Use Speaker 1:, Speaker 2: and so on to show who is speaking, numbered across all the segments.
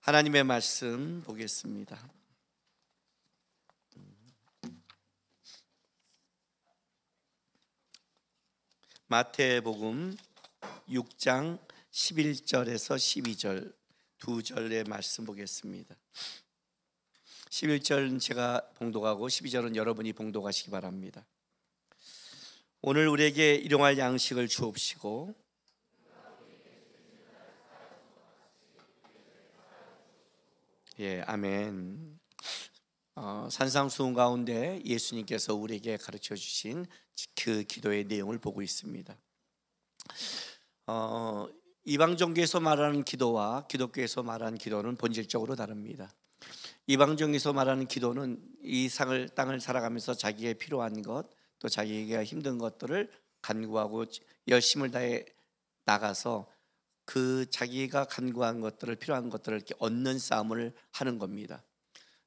Speaker 1: 하나님의 말씀 보겠습니다. 마태복음 6장 11절에서 12절 두 절의 말씀 보겠습니다. 11절은 제가 봉독하고 12절은 여러분이 봉독하시기 바랍니다. 오늘 우리에게 일용할 양식을 주옵시고 아멘. 산상수훈 가운데 예수님께서 우리에게 가르쳐 주신 그 기도의 내용을 보고 있습니다. 이방 종교에서 말하는 기도와 기독교에서 말하는 기도는 본질적으로 다릅니다. 이방 종교에서 말하는 기도는 이 땅을 살아가면서 자기의 필요한 것, 또 자기가 힘든 것들을 간구하고 열심을 다해 나가서 그 자기가 간구한 것들을 필요한 것들을 이렇게 얻는 싸움을 하는 겁니다.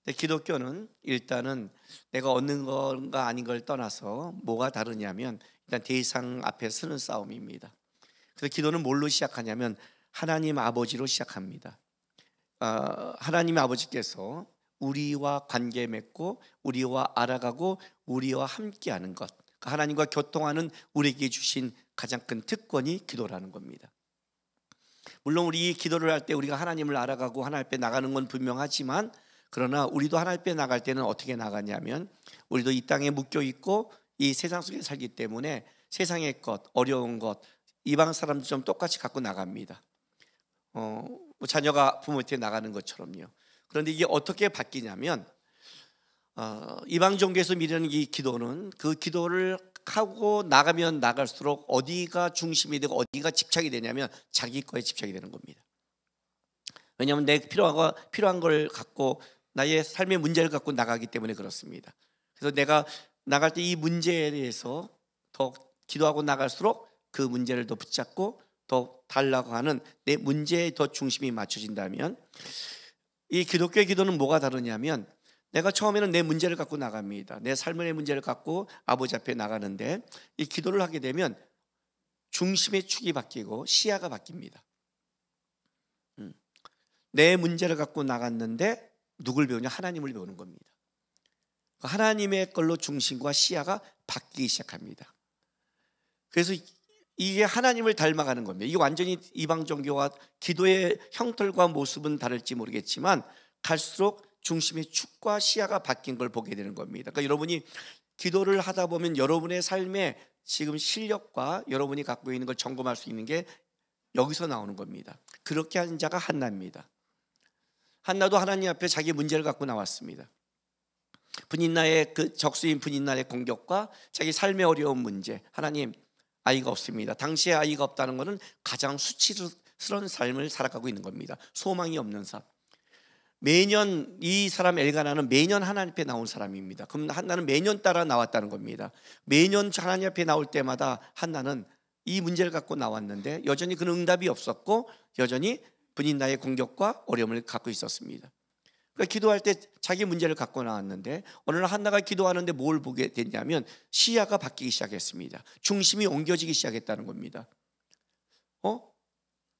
Speaker 1: 근데 기독교는 일단은 내가 얻는 건가 아닌 걸 떠나서 뭐가 다르냐면 일단 대상 앞에 서는 싸움입니다. 그래서 기도는 뭘로 시작하냐면 하나님 아버지로 시작합니다. 하나님 아버지께서 우리와 관계 맺고 우리와 알아가고 우리와 함께하는 것, 하나님과 교통하는 우리에게 주신 가장 큰 특권이 기도라는 겁니다. 물론 우리 기도를 할 때 우리가 하나님을 알아가고 하나님 앞에 나가는 건 분명하지만, 그러나 우리도 하나님 앞에 나갈 때는 어떻게 나가냐면 우리도 이 땅에 묶여 있고 이 세상 속에 살기 때문에 세상의 것, 어려운 것, 이방 사람들 좀 똑같이 갖고 나갑니다. 자녀가 부모한테 나가는 것처럼요. 그런데 이게 어떻게 바뀌냐면 이방 종교에서 미루는 이 기도는 그 기도를 하고 나가면 나갈수록 어디가 중심이 되고 어디가 집착이 되냐면 자기 거에 집착이 되는 겁니다. 왜냐하면 내 필요한 걸 갖고 나의 삶의 문제를 갖고 나가기 때문에 그렇습니다. 그래서 내가 나갈 때 이 문제에 대해서 더 기도하고 나갈수록 그 문제를 더 붙잡고 더 달라고 하는 내 문제에 더 중심이 맞춰진다면, 이 기독교의 기도는 뭐가 다르냐면 내가 처음에는 내 문제를 갖고 나갑니다. 내 삶의 문제를 갖고 아버지 앞에 나가는데 이 기도를 하게 되면 중심의 축이 바뀌고 시야가 바뀝니다. 내 문제를 갖고 나갔는데 누굴 배우냐? 하나님을 배우는 겁니다. 하나님의 걸로 중심과 시야가 바뀌기 시작합니다. 그래서 이게 하나님을 닮아가는 겁니다. 이게 완전히 이방 종교와 기도의 형태과 모습은 다를지 모르겠지만 갈수록 중심의 축과 시야가 바뀐 걸 보게 되는 겁니다. 그러니까 여러분이 기도를 하다 보면 여러분의 삶의 지금 실력과 여러분이 갖고 있는 걸 점검할 수 있는 게 여기서 나오는 겁니다. 그렇게 한 자가 한나입니다. 한나도 하나님 앞에 자기 문제를 갖고 나왔습니다. 분인나의 그 적수인 분인나의 공격과 자기 삶의 어려운 문제. 하나님, 아이가 없습니다. 당시에 아이가 없다는 것은 가장 수치스러운 삶을 살아가고 있는 겁니다. 소망이 없는 삶. 매년 이 사람 엘가나는 매년 하나님 앞에 나온 사람입니다. 그럼 한나는 매년 따라 나왔다는 겁니다. 매년 하나님 앞에 나올 때마다 한나는 이 문제를 갖고 나왔는데 여전히 그는 응답이 없었고 여전히 분인나의 공격과 어려움을 갖고 있었습니다. 그러니까 기도할 때 자기 문제를 갖고 나왔는데 어느 날 한나가 기도하는데 뭘 보게 됐냐면 시야가 바뀌기 시작했습니다. 중심이 옮겨지기 시작했다는 겁니다.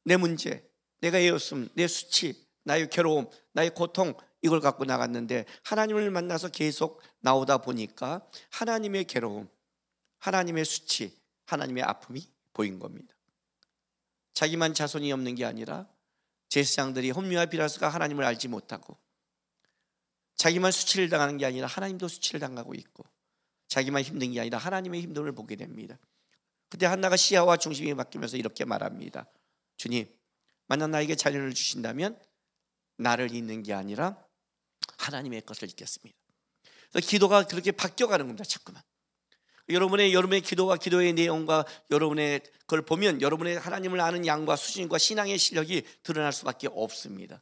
Speaker 1: 내 문제, 내가 애였음, 내 수치, 나의 괴로움, 나의 고통, 이걸 갖고 나갔는데 하나님을 만나서 계속 나오다 보니까 하나님의 괴로움, 하나님의 수치, 하나님의 아픔이 보인 겁니다. 자기만 자손이 없는 게 아니라 제사장들이 홈리와 비라스가 하나님을 알지 못하고, 자기만 수치를 당하는 게 아니라 하나님도 수치를 당하고 있고, 자기만 힘든 게 아니라 하나님의 힘듦을 보게 됩니다. 그때 한나가 시야와 중심이 바뀌면서 이렇게 말합니다. 주님, 만약 나에게 자녀를 주신다면 나를 잇는 게 아니라 하나님의 것을 잇겠습니다. 그래서 기도가 그렇게 바뀌어가는 겁니다. 자꾸만 여러분의 기도와 기도의 내용과 여러분의 그걸 보면 여러분의 하나님을 아는 양과 수준과 신앙의 실력이 드러날 수밖에 없습니다.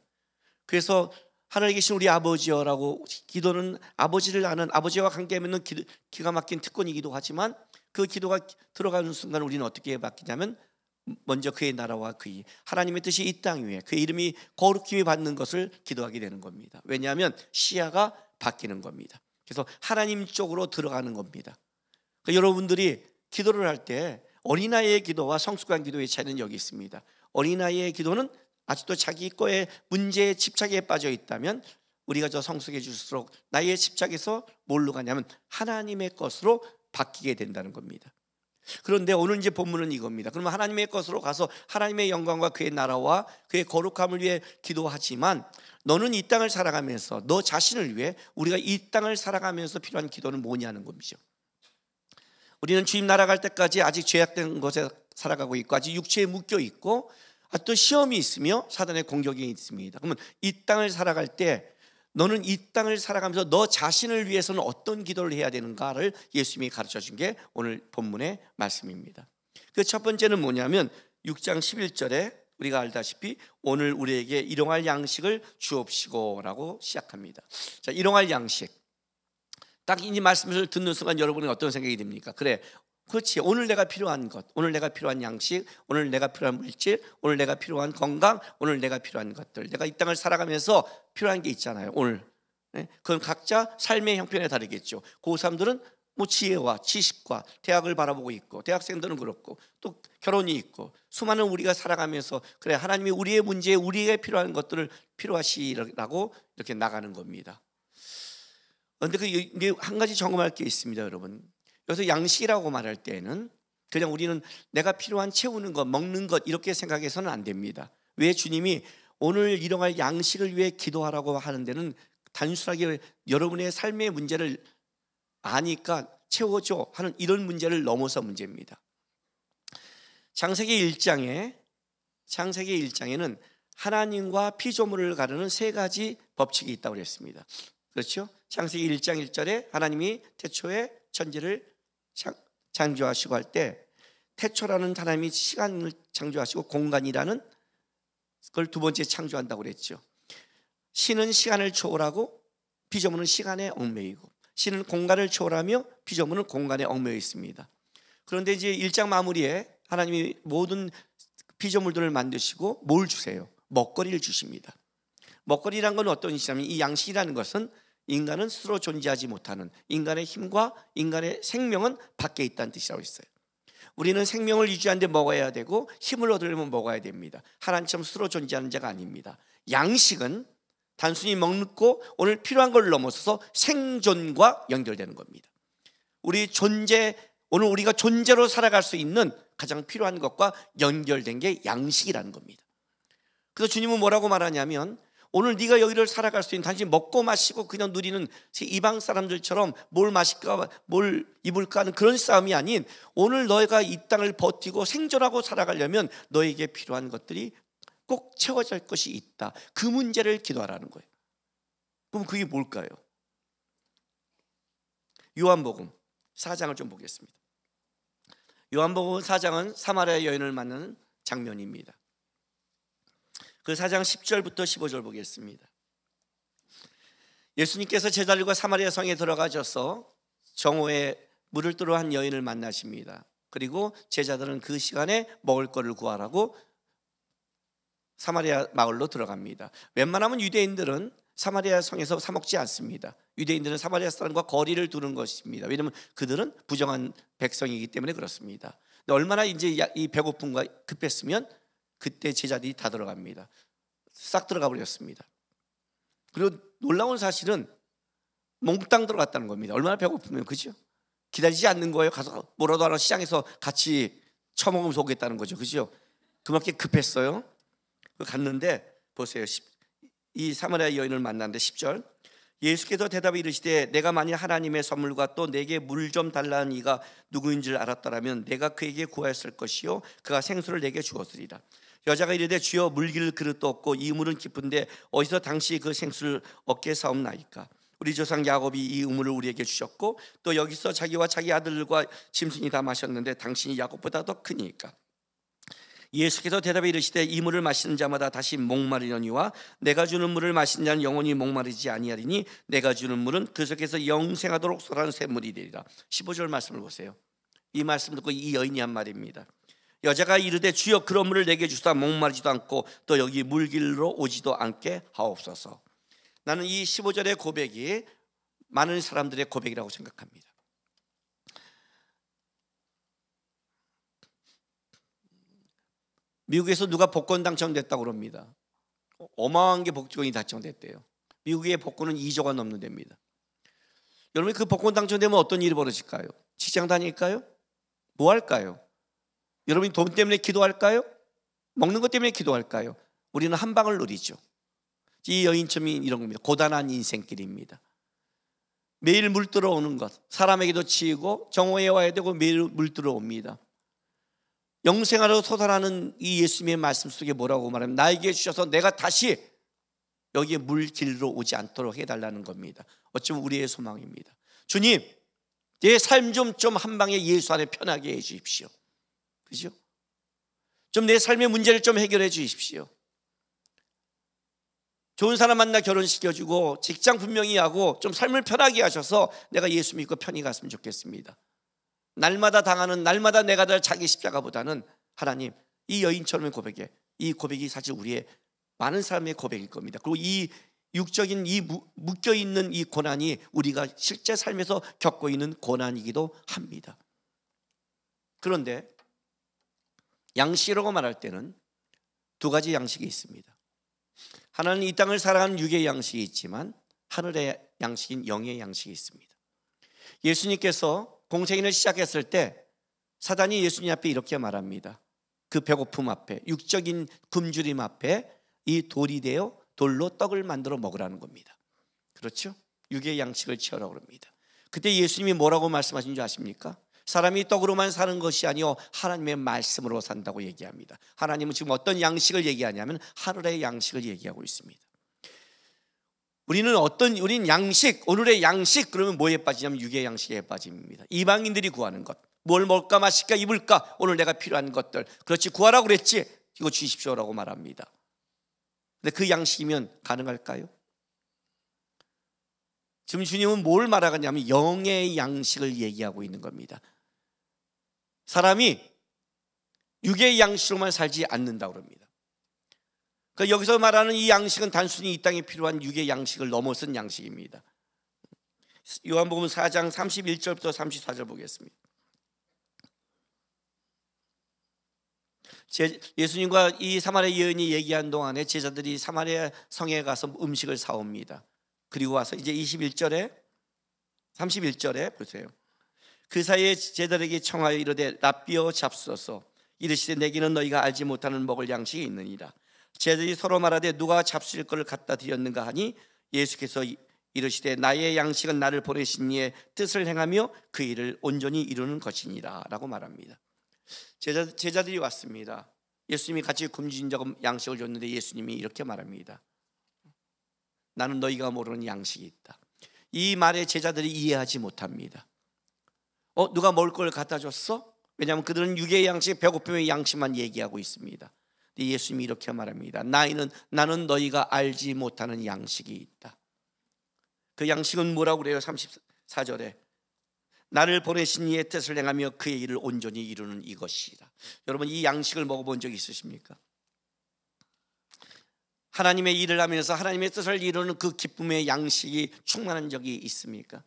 Speaker 1: 그래서 하늘에 계신 우리 아버지여라고, 기도는 아버지를 아는, 아버지와 관계 맺는 기가 막힌 특권이기도 하지만 그 기도가 들어가는 순간 우리는 어떻게 바뀌냐면 먼저 그의 나라와 그의 하나님의 뜻이 이 땅 위에 그의 이름이 거룩힘이 받는 것을 기도하게 되는 겁니다. 왜냐하면 시야가 바뀌는 겁니다. 그래서 하나님 쪽으로 들어가는 겁니다. 그러니까 여러분들이 기도를 할 때 어린아이의 기도와 성숙한 기도의 차이는 여기 있습니다. 어린아이의 기도는 아직도 자기 거에 문제에 집착에 빠져 있다면 우리가 저 성숙해질수록 나의 집착에서 뭘로 가냐면 하나님의 것으로 바뀌게 된다는 겁니다. 그런데 오늘 이제 본문은 이겁니다. 그러면 하나님의 것으로 가서 하나님의 영광과 그의 나라와 그의 거룩함을 위해 기도하지만 너는 이 땅을 살아가면서 너 자신을 위해 우리가 이 땅을 살아가면서 필요한 기도는 뭐냐는 겁니다. 우리는 주님 나라 갈 때까지 아직 죄악된 것에 살아가고 있고 아직 육체에 묶여 있고 또 시험이 있으며 사단의 공격이 있습니다. 그러면 이 땅을 살아갈 때 너는 이 땅을 살아가면서 너 자신을 위해서는 어떤 기도를 해야 되는가를 예수님이 가르쳐 준 게 오늘 본문의 말씀입니다. 그 첫 번째는 뭐냐면 6장 11절에 우리가 알다시피 오늘 우리에게 일용할 양식을 주옵시고라고 시작합니다. 자, 일용할 양식. 딱 이 말씀을 듣는 순간 여러분은 어떤 생각이 듭니까? 그래, 그렇지. 오늘 내가 필요한 것, 오늘 내가 필요한 양식, 오늘 내가 필요한 물질, 오늘 내가 필요한 건강, 오늘 내가 필요한 것들, 내가 이 땅을 살아가면서 필요한 게 있잖아요. 오늘 그건 각자 삶의 형편에 다르겠죠. 고3들은 뭐 지혜와 지식과 대학을 바라보고 있고, 대학생들은 그렇고, 또 결혼이 있고, 수많은 우리가 살아가면서 그래 하나님이 우리의 문제에 우리에게 필요한 것들을 필요하시라고 이렇게 나가는 겁니다. 그런데 한 가지 점검할 게 있습니다, 여러분. 여기서 양식이라고 말할 때는 그냥 우리는 내가 필요한 채우는 것, 먹는 것 이렇게 생각해서는 안 됩니다. 왜 주님이 오늘 일용할 양식을 위해 기도하라고 하는 데는 단순하게 여러분의 삶의 문제를 아니까 채워줘 하는 이런 문제를 넘어서 문제입니다. 창세기 1장에는 하나님과 피조물을 가르는 세 가지 법칙이 있다고 그랬습니다. 그렇죠? 창세기 1장 1절에 하나님이 태초에 천지를 창조하시고 할 때 태초라는 하나님이 시간을 창조하시고 공간이라는 그걸 두 번째 창조한다고 그랬죠. 신은 시간을 초월하고 피조물은 시간에 얽매이고, 신은 공간을 초월하며 피조물은 공간에 얽매여 있습니다. 그런데 이제 1장 마무리에 하나님이 모든 피조물들을 만드시고 뭘 주세요? 먹거리를 주십니다. 먹거리란 건 어떤 뜻이냐면 이 양식이라는 것은 인간은 스스로 존재하지 못하는, 인간의 힘과 인간의 생명은 밖에 있다는 뜻이라고 했어요. 우리는 생명을 유지하는데 먹어야 되고 힘을 얻으려면 먹어야 됩니다. 하나님처럼 스스로 존재하는 자가 아닙니다. 양식은 단순히 먹고 오늘 필요한 걸 넘어서서 생존과 연결되는 겁니다. 오늘 우리가 존재로 살아갈 수 있는 가장 필요한 것과 연결된 게 양식이라는 겁니다. 그래서 주님은 뭐라고 말하냐면 오늘 네가 여기를 살아갈 수 있는, 단순히 먹고 마시고 그냥 누리는 이방 사람들처럼 뭘 마실까 뭘 입을까 하는 그런 싸움이 아닌, 오늘 너희가 이 땅을 버티고 생존하고 살아가려면 너에게 필요한 것들이 꼭 채워질 것이 있다. 그 문제를 기도하라는 거예요. 그럼 그게 뭘까요? 요한복음 4장을 좀 보겠습니다. 요한복음 4장은 사마리아 여인을 만나는 장면입니다. 그 4장 10절부터 15절 보겠습니다. 예수님께서 제자들과 사마리아 성에 들어가셔서 정오에 물을 뜨러 한 여인을 만나십니다. 그리고 제자들은 그 시간에 먹을 거를 구하라고 사마리아 마을로 들어갑니다. 웬만하면 유대인들은 사마리아 성에서 사 먹지 않습니다. 유대인들은 사마리아 사람과 거리를 두는 것입니다. 왜냐하면 그들은 부정한 백성이기 때문에 그렇습니다. 근데 얼마나 이제 이 배고픔과 급했으면 그때 제자들이 다 들어갑니다. 싹 들어가 버렸습니다. 그리고 놀라운 사실은 몽땅 들어갔다는 겁니다. 얼마나 배고프면, 그죠? 기다리지 않는 거예요. 가서 뭐라도 하나 시장에서 같이 처먹으면서 오겠다는 거죠, 그죠? 그만큼 급했어요. 갔는데 보세요. 이 사마리아 여인을 만났는데 10절, 예수께서 대답해 이르시되 내가 만일 하나님의 선물과 또 내게 물 좀 달라는 이가 누구인 줄 알았더라면 내가 그에게 구하였을 것이요 그가 생수를 내게 주었으리라. 여자가 이르되 주여 물길 그릇도 없고 이 우물은 깊은데 어디서 당시 그 생수를 얻게 사옵나이까. 우리 조상 야곱이 이 우물을 우리에게 주셨고 또 여기서 자기와 자기 아들들과 짐승이 다 마셨는데 당신이 야곱보다 더 크니까. 예수께서 대답해 이르시되 이 물을 마시는 자마다 다시 목마르려니와 내가 주는 물을 마시는 자는 영원히 목마르지 아니하리니 내가 주는 물은 그 속에서 영생하도록 솟아나는 샘물이 되리라. 15절 말씀을 보세요. 이 말씀 듣고 이 여인이 한 말입니다. 여자가 이르되 주여 그런 물을 내게 주사 목마르지도 않고 또 여기 물길로 오지도 않게 하옵소서. 나는 이 15절의 고백이 많은 사람들의 고백이라고 생각합니다. 미국에서 누가 복권 당첨됐다고 그럽니다. 어마어마한 게 복권이 당첨됐대요. 미국의 복권은 2조가 넘는 데입니다. 여러분, 그 복권 당첨되면 어떤 일이 벌어질까요? 직장 다닐까요? 뭐 할까요? 여러분이 돈 때문에 기도할까요? 먹는 것 때문에 기도할까요? 우리는 한 방을 누리죠. 이 여인처럼 이런 겁니다. 고단한 인생길입니다. 매일 물들어 오는 것, 사람에게도 치이고 정오에 와야 되고 매일 물들어 옵니다. 영생하러 솟아나는 이 예수님의 말씀 속에 뭐라고 말하면, 나에게 주셔서 내가 다시 여기에 물길로 오지 않도록 해달라는 겁니다. 어쩌면 우리의 소망입니다. 주님, 내 삶 좀 한 방에 예수 안에 편하게 해 주십시오. 그죠? 좀 내 삶의 문제를 좀 해결해 주십시오. 좋은 사람 만나 결혼시켜주고 직장 분명히 하고 좀 삶을 편하게 하셔서 내가 예수 믿고 편히 갔으면 좋겠습니다. 날마다 당하는, 날마다 내가 될 자기 십자가보다는 하나님, 이 여인처럼의 고백에, 이 고백이 사실 우리의 많은 사람의 고백일 겁니다. 그리고 이 육적인 이 묶여있는 이 고난이 우리가 실제 삶에서 겪고 있는 고난이기도 합니다. 그런데 양식이라고 말할 때는 두 가지 양식이 있습니다. 하나는 이 땅을 살아가는 육의 양식이 있지만 하늘의 양식인 영의 양식이 있습니다. 예수님께서 공생애를 시작했을 때 사단이 예수님 앞에 이렇게 말합니다. 그 배고픔 앞에, 육적인 굶주림 앞에 이 돌이 되어 돌로 떡을 만들어 먹으라는 겁니다. 그렇죠? 육의 양식을 취하라고 합니다. 그때 예수님이 뭐라고 말씀하신 줄 아십니까? 사람이 떡으로만 사는 것이 아니요 하나님의 말씀으로 산다고 얘기합니다. 하나님은 지금 어떤 양식을 얘기하냐면 하늘의 양식을 얘기하고 있습니다. 우리는 양식, 오늘의 양식, 그러면 뭐에 빠지냐면 육의 양식에 빠집니다. 이방인들이 구하는 것, 뭘 먹을까 마실까 입을까, 오늘 내가 필요한 것들, 그렇지 구하라고 그랬지, 이거 주십시오라고 말합니다. 근데 그 양식이면 가능할까요? 지금 주님은 뭘 말하냐면 영의 양식을 얘기하고 있는 겁니다. 사람이 육의 양식으로만 살지 않는다고 합니다. 그러니까 여기서 말하는 이 양식은 단순히 이 땅에 필요한 육의 양식을 넘어선 양식입니다. 요한복음 4장 31절부터 34절 보겠습니다. 예수님과 이 사마리아 여인이 얘기한 동안에 제자들이 사마리아 성에 가서 음식을 사옵니다. 그리고 와서 이제 31절에 보세요. 그 사이에 제자들에게 청하여 이르되 랍비여 잡소서, 이르시되 내게는 너희가 알지 못하는 먹을 양식이 있느니라. 제자들이 서로 말하되 누가 잡수실 것을 갖다 드렸는가 하니 예수께서 이르시되 나의 양식은 나를 보내신 이의 뜻을 행하며 그 일을 온전히 이루는 것이니라 라고 말합니다. 제자들이 왔습니다. 예수님이 같이 굶주린 적 양식을 줬는데 예수님이 이렇게 말합니다. 나는 너희가 모르는 양식이 있다. 이 말에 제자들이 이해하지 못합니다. 누가 먹을 걸 갖다 줬어? 왜냐하면 그들은 육의 양식, 배고픔의 양식만 얘기하고 있습니다. 예수님이 이렇게 말합니다. 나는 너희가 알지 못하는 양식이 있다. 그 양식은 뭐라고 그래요? 34절에 나를 보내신 이의 뜻을 행하며 그의 일을 온전히 이루는 이것이다. 여러분, 이 양식을 먹어본 적 있으십니까? 하나님의 일을 하면서 하나님의 뜻을 이루는 그 기쁨의 양식이 충만한 적이 있습니까?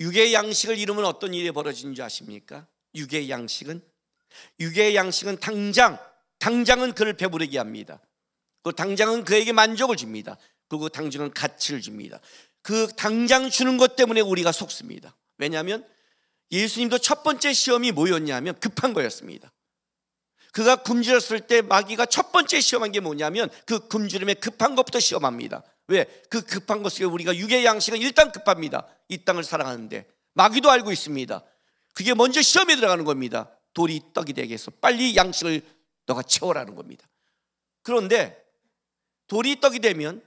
Speaker 1: 육의 양식을 이루면 어떤 일이 벌어지는 줄 아십니까? 육의 양식은 당장은 그를 배부르게 합니다. 그 당장은 그에게 만족을 줍니다. 그리고 당장은 가치를 줍니다. 그 당장 주는 것 때문에 우리가 속습니다. 왜냐하면 예수님도 첫 번째 시험이 뭐였냐면 급한 거였습니다. 그가 굶주렸을 때 마귀가 첫 번째 시험한 게 뭐냐면 그 굶주림에 급한 것부터 시험합니다. 왜? 그 급한 것을 우리가 육의 양식은 일단 급합니다. 이 땅을 살아가는데 마귀도 알고 있습니다. 그게 먼저 시험에 들어가는 겁니다. 돌이 떡이 되게 해서 빨리 양식을 너가 채워라는 겁니다. 그런데 돌이 떡이 되면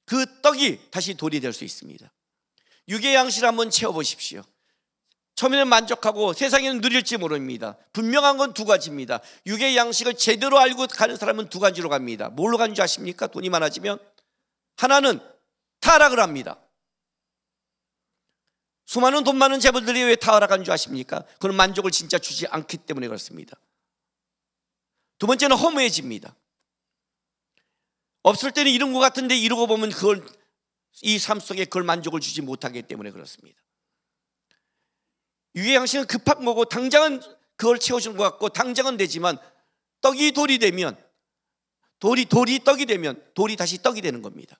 Speaker 1: 그 떡이 다시 돌이 될 수 있습니다. 육의 양식을 한번 채워보십시오. 처음에는 만족하고 세상에는 누릴지 모릅니다. 분명한 건 두 가지입니다. 육의 양식을 제대로 알고 가는 사람은 두 가지로 갑니다. 뭘로 가는 줄 아십니까? 돈이 많아지면 하나는 타락을 합니다. 수많은 돈 많은 재벌들이 왜 타락한 줄 아십니까? 그건 만족을 진짜 주지 않기 때문에 그렇습니다. 두 번째는 허무해집니다. 없을 때는 이룬 것 같은데 이루고 보면 그걸 이 삶 속에 그걸 만족을 주지 못하기 때문에 그렇습니다. 육의 양식은 급한 거고 당장은 그걸 채워주는 것 같고 당장은 되지만 떡이 돌이 되면 돌이 떡이 되면 돌이 다시 떡이 되는 겁니다.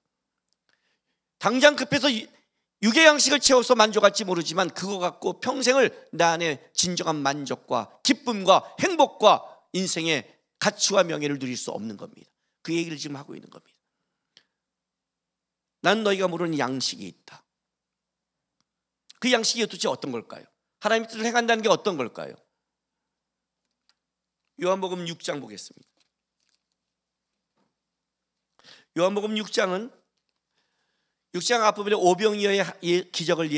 Speaker 1: 당장 급해서 육의 양식을 채워서 만족할지 모르지만 그거 갖고 평생을 내 안에 진정한 만족과 기쁨과 행복과 인생의 가치와 명예를 누릴 수 없는 겁니다. 그 얘기를 지금 하고 있는 겁니다. 난 너희가 모르는 양식이 있다. 그 양식이 도대체 어떤 걸까요? 하나님의 뜻을 행한다는 게 어떤 걸까요? 요한복음 6장 보겠습니다. 요한복음 6장 앞부분에 오병이어의 기적을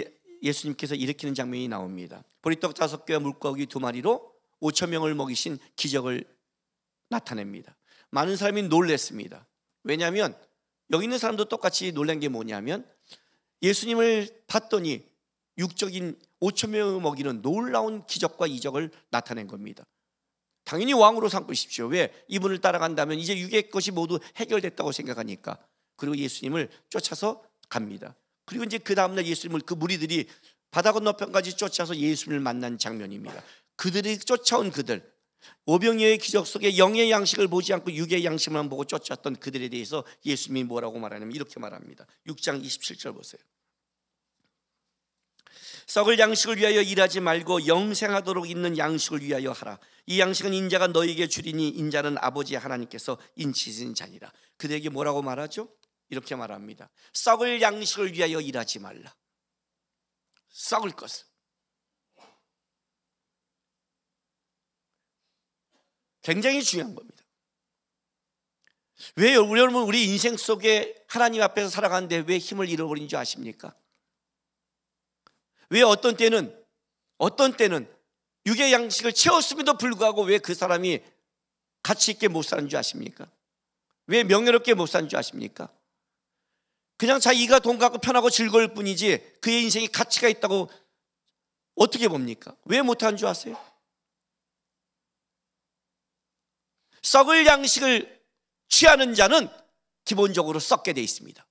Speaker 1: 예수님께서 일으키는 장면이 나옵니다. 보리떡 5개와 물고기 2마리로 5,000명을 먹이신 기적을 나타냅니다. 많은 사람이 놀랐습니다. 왜냐하면 여기 있는 사람도 똑같이 놀란 게 뭐냐면 예수님을 봤더니 육적인 5,000명을 먹이는 놀라운 기적과 이적을 나타낸 겁니다. 당연히 왕으로 삼으십시오. 왜? 이분을 따라간다면 이제 육의 것이 모두 해결됐다고 생각하니까. 그리고 예수님을 쫓아서 갑니다. 그리고 이제 그 다음날 예수님을 그 무리들이 바다 건너편까지 쫓아서 예수님을 만난 장면입니다. 그들이 쫓아온 그들, 오병이어의 기적 속에 영의 양식을 보지 않고 육의 양식만 보고 쫓았던 그들에 대해서 예수님이 뭐라고 말하냐면 이렇게 말합니다. 6장 27절 보세요. 썩을 양식을 위하여 일하지 말고 영생하도록 있는 양식을 위하여 하라. 이 양식은 인자가 너에게 주리니 인자는 아버지 하나님께서 인치신 자니라. 그들에게 뭐라고 말하죠? 이렇게 말합니다. 썩을 양식을 위하여 일하지 말라. 썩을 것을. 굉장히 중요한 겁니다. 왜 여러분 우리 인생 속에 하나님 앞에서 살아가는데 왜 힘을 잃어버린 줄 아십니까? 왜 어떤 때는 육의 양식을 채웠음에도 불구하고 왜 그 사람이 가치 있게 못 사는 줄 아십니까? 왜 명예롭게 못 사는 줄 아십니까? 그냥 자기가 돈 갖고 편하고 즐거울 뿐이지 그의 인생이 가치가 있다고 어떻게 봅니까? 왜 못하는 줄 아세요? 썩을 양식을 취하는 자는 기본적으로 썩게 돼 있습니다.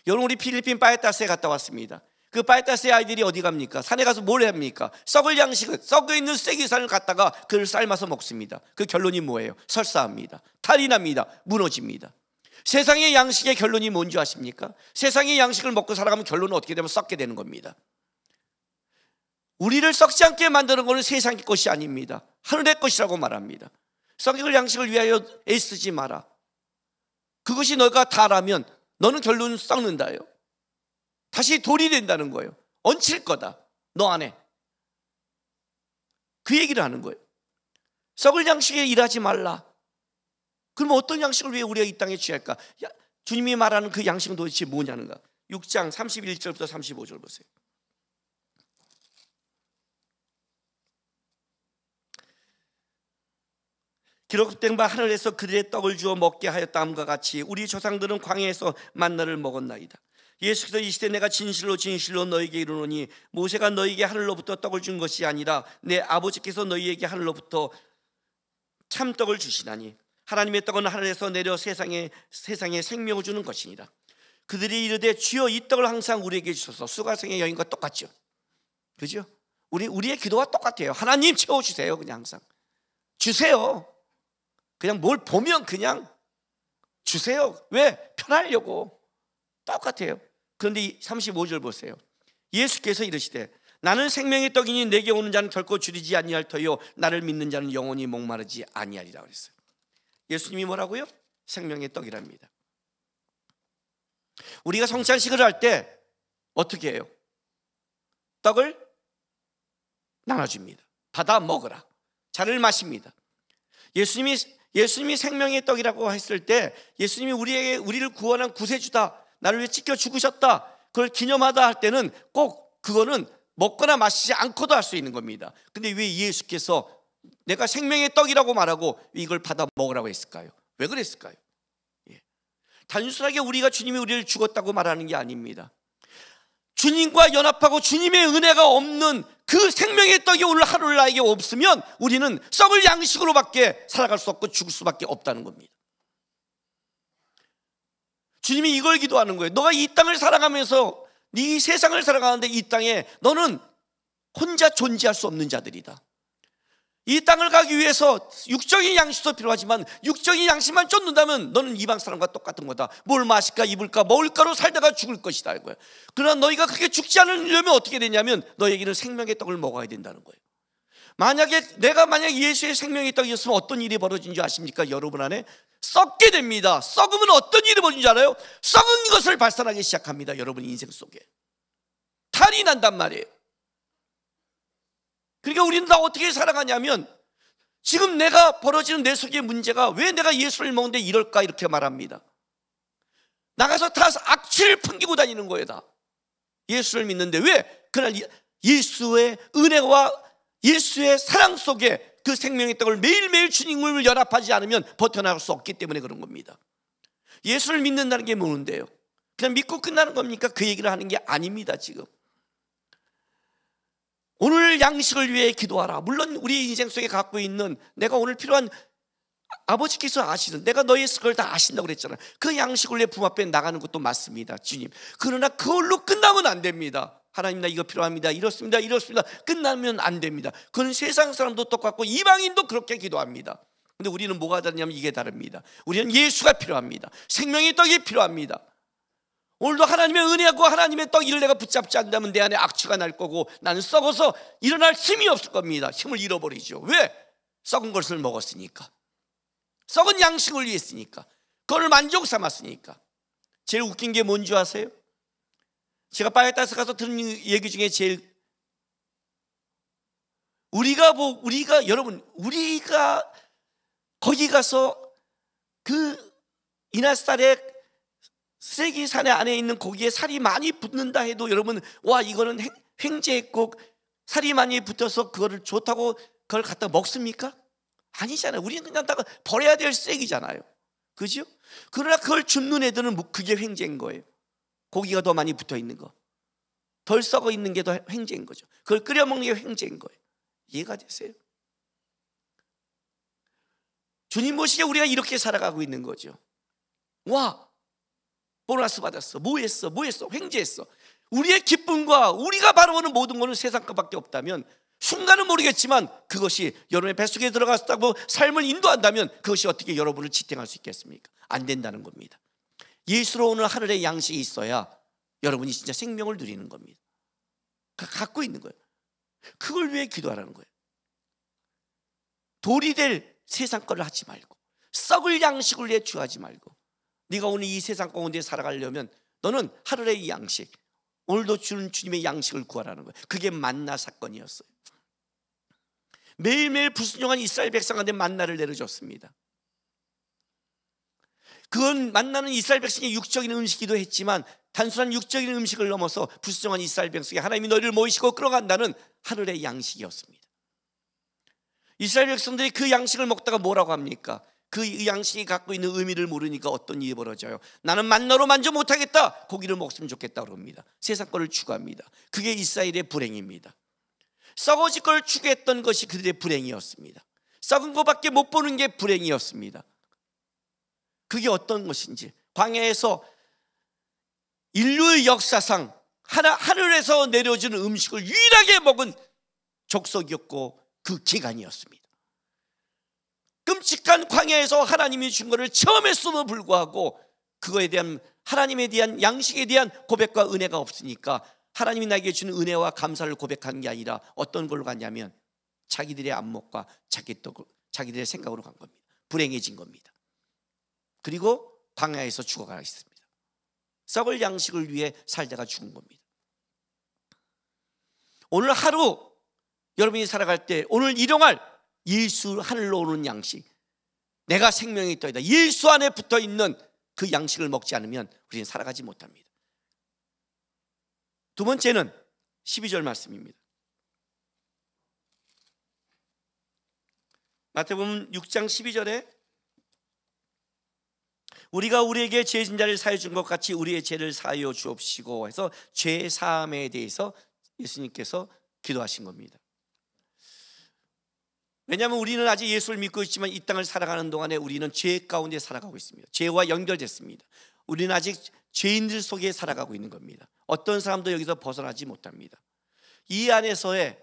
Speaker 1: 여러분 우리 필리핀 바에타스에 갔다 왔습니다. 그 바에타스의 아이들이 어디 갑니까? 산에 가서 뭘 합니까? 썩을 양식을, 썩어 있는 쐐기살을 갖다가 그를 삶아서 먹습니다. 그 결론이 뭐예요? 설사합니다. 탈이 납니다. 무너집니다. 세상의 양식의 결론이 뭔지 아십니까? 세상의 양식을 먹고 살아가면 결론은 어떻게 되면 썩게 되는 겁니다. 우리를 썩지 않게 만드는 것은 세상의 것이 아닙니다. 하늘의 것이라고 말합니다. 썩을 양식을 위하여 애쓰지 마라. 그것이 너가 다라면 너는 결론은 썩는다요. 다시 돌이 된다는 거예요. 얹힐 거다 너 안에. 그 얘기를 하는 거예요. 썩을 양식에 일하지 말라. 그러면 어떤 양식을 위해 우리가 이 땅에 취할까? 주님이 말하는 그 양식은 도대체 뭐냐는가? 6장 31절부터 35절 보세요. 기록된 바 하늘에서 그들의 떡을 주어 먹게 하였다함과 같이 우리 조상들은 광야에서 만나를 먹었나이다. 예수께서 이시되 내가 진실로 너희에게 이르노니 모세가 너희에게 하늘로부터 떡을 준 것이 아니라 내 아버지께서 너희에게 하늘로부터 참떡을 주시나니 하나님의 떡은 하늘에서 내려 세상에 생명을 주는 것이니라. 그들이 이르되 주여 이 떡을 항상 우리에게 주소서. 수가성의 여인과 똑같죠. 그죠? 우리의 기도와 똑같아요. 하나님 채워주세요. 그냥 항상 주세요. 그냥 뭘 보면 그냥 주세요. 왜? 편하려고. 똑같아요. 그런데 35절 보세요. 예수께서 이르시되 나는 생명의 떡이니 내게 오는 자는 결코 줄이지 아니할 터요 나를 믿는 자는 영원히 목마르지 아니하리라 그랬어요. 예수님이 뭐라고요? 생명의 떡이랍니다. 우리가 성찬식을 할 때 어떻게 해요? 떡을 나눠줍니다. 받아 먹으라. 잔을 마십니다. 예수님이 생명의 떡이라고 했을 때 예수님이 우리를 구원한 구세주다, 나를 위해 찢겨 죽으셨다, 그걸 기념하다 할 때는 꼭 그거는 먹거나 마시지 않고도 할 수 있는 겁니다. 근데 왜 예수께서 내가 생명의 떡이라고 말하고 이걸 받아 먹으라고 했을까요? 왜 그랬을까요? 단순하게 주님이 우리를 죽었다고 말하는 게 아닙니다. 주님과 연합하고 주님의 은혜가 없는 그 생명의 떡이 오늘 하루 나에게 없으면 우리는 썩을 양식으로밖에 살아갈 수 없고 죽을 수밖에 없다는 겁니다. 주님이 이걸 기도하는 거예요. 너가 이 땅을 살아가면서 네 세상을 살아가는데 이 땅에 너는 혼자 존재할 수 없는 자들이다. 이 땅을 가기 위해서 육적인 양식도 필요하지만 육적인 양식만 쫓는다면 너는 이방 사람과 똑같은 거다. 뭘 마실까 입을까 먹을까로 살다가 죽을 것이다 이거야. 그러나 너희가 그렇게 죽지 않으려면 어떻게 되냐면 너에게는 생명의 떡을 먹어야 된다는 거예요. 내가 만약 예수의 생명의 떡이었으면 어떤 일이 벌어진 줄 아십니까? 여러분 안에 썩게 됩니다. 썩으면 어떤 일이 벌어진 줄 알아요? 썩은 것을 발산하기 시작합니다. 여러분 인생 속에 탈이 난단 말이에요. 그러니까 우리는 다 어떻게 살아가냐면 지금 내가 벌어지는 내 속의 문제가 왜 내가 예수를 먹는데 이럴까 이렇게 말합니다. 나가서 다 악취를 풍기고 다니는 거예요. 다 예수를 믿는데 왜? 그날 예수의 은혜와 예수의 사랑 속에 그 생명의 떡을 매일매일 주님을 연합하지 않으면 버텨나갈 수 없기 때문에 그런 겁니다. 예수를 믿는다는 게 뭐는데요? 그냥 믿고 끝나는 겁니까? 그 얘기를 하는 게 아닙니다. 지금 오늘 양식을 위해 기도하라. 물론 우리 인생 속에 갖고 있는 내가 오늘 필요한 아버지께서 아시는 내가 너의 걸 다 아신다고 그랬잖아요. 그 양식을 위해 품 앞에 나가는 것도 맞습니다. 주님. 그러나 그걸로 끝나면 안 됩니다. 하나님 나 이거 필요합니다. 이렇습니다. 끝나면 안 됩니다. 그건 세상 사람도 똑같고 이방인도 그렇게 기도합니다. 근데 우리는 뭐가 다르냐면 이게 다릅니다. 우리는 예수가 필요합니다. 생명의 떡이 필요합니다. 오늘도 하나님의 은혜하고 하나님의 떡 이를 내가 붙잡지 않는다면 내 안에 악취가 날 거고 나는 썩어서 일어날 힘이 없을 겁니다. 힘을 잃어버리죠. 왜? 썩은 것을 먹었으니까. 썩은 양식을 위해 했으니까. 그걸 만족 삼았으니까. 제일 웃긴 게 뭔지 아세요? 제가 바이오다스 가서 들은 얘기 중에 제일 여러분 우리가 거기 가서 그 이나스달의 쓰레기 산에 안에 있는 고기에 살이 많이 붙는다 해도 여러분 와 이거는 횡재했고 살이 많이 붙어서 그거를 좋다고 그걸 갖다 먹습니까? 아니잖아요. 우리는 그냥 다 버려야 될 쓰레기잖아요. 그죠? 그러나 그걸 줍는 애들은 그게 횡재인 거예요. 고기가 더 많이 붙어 있는 거, 덜 썩어 있는 게 더 횡재인 거죠. 그걸 끓여 먹는 게 횡재인 거예요. 이해가 되세요? 주님 보시기에 우리가 이렇게 살아가고 있는 거죠. 와 보너스 받았어. 뭐 했어? 횡재했어. 우리의 기쁨과 우리가 바라보는 모든 것은 세상 것밖에 없다면 순간은 모르겠지만 그것이 여러분의 뱃속에 들어갔다고 삶을 인도한다면 그것이 어떻게 여러분을 지탱할 수 있겠습니까? 안 된다는 겁니다. 예수로 오는 하늘의 양식이 있어야 여러분이 진짜 생명을 누리는 겁니다. 갖고 있는 거예요. 그걸 위해 기도하라는 거예요. 돌이 될 세상 거를 하지 말고 썩을 양식을 위해 주하지 말고 네가 오늘 이 세상 가운데 살아가려면 너는 하늘의 양식, 오늘도 주는 주님의 양식을 구하라는 거예요. 그게 만나 사건이었어요. 매일매일 불순종한 이스라엘 백성한테 만나를 내려줬습니다. 그건 만나는 이스라엘 백성의 육적인 음식이기도 했지만 단순한 육적인 음식을 넘어서 불순종한 이스라엘 백성이 하나님이 너희를 모이시고 끌어간다는 하늘의 양식이었습니다. 이스라엘 백성들이 그 양식을 먹다가 뭐라고 합니까? 그 양식이 갖고 있는 의미를 모르니까 어떤 일이 벌어져요? 나는 만나로 만족 못하겠다. 고기를 먹으면 좋겠다 그럽니다. 세상 거를 추구합니다. 그게 이스라엘의 불행입니다. 썩어질 걸 추구했던 것이 그들의 불행이었습니다. 썩은 것밖에 못 보는 게 불행이었습니다. 그게 어떤 것인지 광야에서 인류의 역사상 하늘에서 내려주는 음식을 유일하게 먹은 족속이었고 그 기간이었습니다. 끔찍한 광야에서 하나님이 준 것을 처음 했음에도 불구하고 그거에 대한 하나님에 대한 양식에 대한 고백과 은혜가 없으니까 하나님이 나에게 준 은혜와 감사를 고백하는 게 아니라 어떤 걸로 갔냐면 자기들의 안목과 자기들의 생각으로 간 겁니다. 불행해진 겁니다. 그리고 광야에서 죽어가 있습니다. 썩을 양식을 위해 살다가 죽은 겁니다. 오늘 하루 여러분이 살아갈 때 오늘 일용할 예수 하늘로 오는 양식, 내가 생명의 떡이다, 예수 안에 붙어있는 그 양식을 먹지 않으면 우리는 살아가지 못합니다. 두 번째는 12절 말씀입니다. 마태복음 6장 12절에 우리가 우리에게 죄 진 자를 사하여 준 것 같이 우리의 죄를 사하여 주옵시고 해서 죄 사함에 대해서 예수님께서 기도하신 겁니다. 왜냐하면 우리는 아직 예수를 믿고 있지만 이 땅을 살아가는 동안에 우리는 죄 가운데 살아가고 있습니다. 죄와 연결됐습니다. 우리는 아직 죄인들 속에 살아가고 있는 겁니다. 어떤 사람도 여기서 벗어나지 못합니다. 이 안에서의